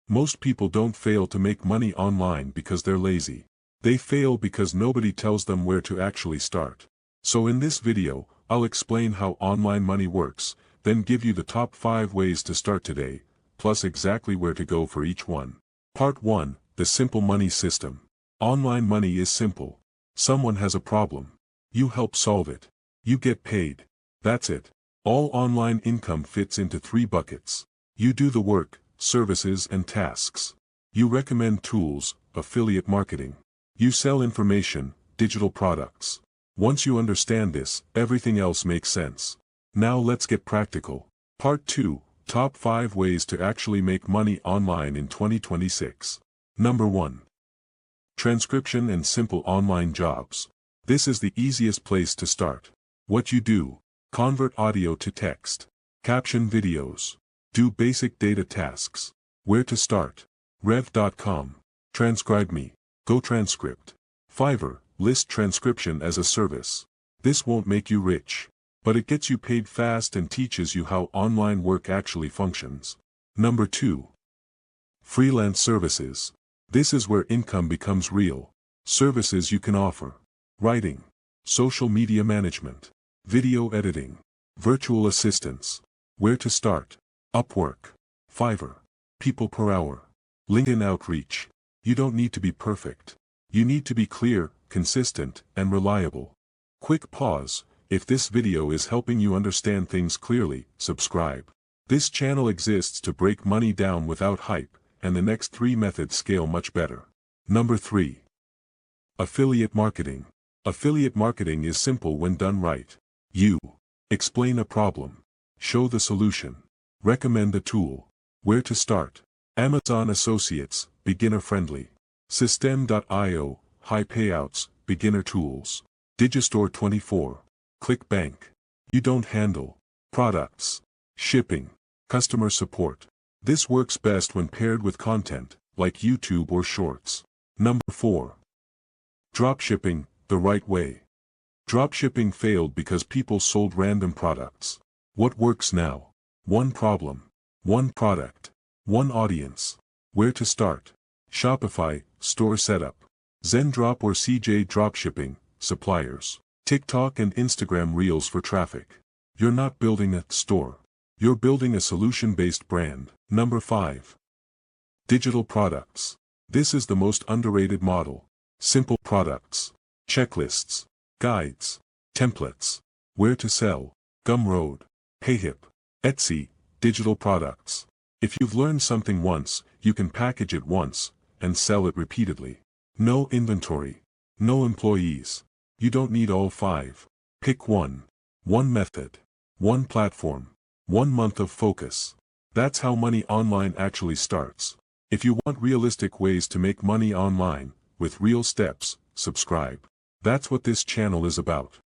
Most people don't fail to make money online because they're lazy. They fail because nobody tells them where to actually start. So in this video, I'll explain how online money works, then give you the top 5 ways to start today, plus exactly where to go for each one. Part 1, the simple money system. Online money is simple. Someone has a problem. You help solve it. You get paid. That's it. All online income fits into 3 buckets. You do the work, services and tasks. You recommend tools, affiliate marketing. You sell information, digital products. Once you understand this, everything else makes sense. Now let's get practical. Part 2, top 5 ways to actually make money online in 2026. Number 1. Transcription and simple online jobs. This is the easiest place to start. What you do: convert audio to text, caption videos, do basic data tasks. Where to start? Rev.com, TranscribeMe, GoTranscript, Fiverr, list transcription as a service. This won't make you rich, but it gets you paid fast and teaches you how online work actually functions. Number 2. Freelance services. This is where income becomes real. Services you can offer: writing, social media management, video editing, virtual assistants. Where to start? Upwork, Fiverr, people per hour, LinkedIn outreach. You don't need to be perfect. You need to be clear, consistent, and reliable. Quick pause: if this video is helping you understand things clearly, subscribe. This channel exists to break money down without hype, and the next 3 methods scale much better. Number 3. Affiliate marketing. Affiliate marketing is simple when done right. You explain a problem, show the solution, recommend a tool. Where to start? Amazon Associates, beginner friendly. System.io, high payouts, beginner tools. Digistore24, ClickBank. You don't handle products, shipping, customer support. This works best when paired with content, like YouTube or Shorts. Number 4. Dropshipping, the right way. Dropshipping failed because people sold random products. What works now? One problem, one product, one audience. Where to start? Shopify, store setup. Zendrop or CJ Dropshipping, suppliers. TikTok and Instagram Reels for traffic. You're not building a store. You're building a solution-based brand. Number 5. Digital products. This is the most underrated model. Simple products, checklists, guides, templates. Where to sell? Gumroad, Payhip, Etsy. Digital products. If you've learned something once, you can package it once and sell it repeatedly. No inventory, no employees. You don't need all 5. Pick one. One method, one platform, 1 month of focus. That's how money online actually starts. If you want realistic ways to make money online, with real steps, subscribe. That's what this channel is about.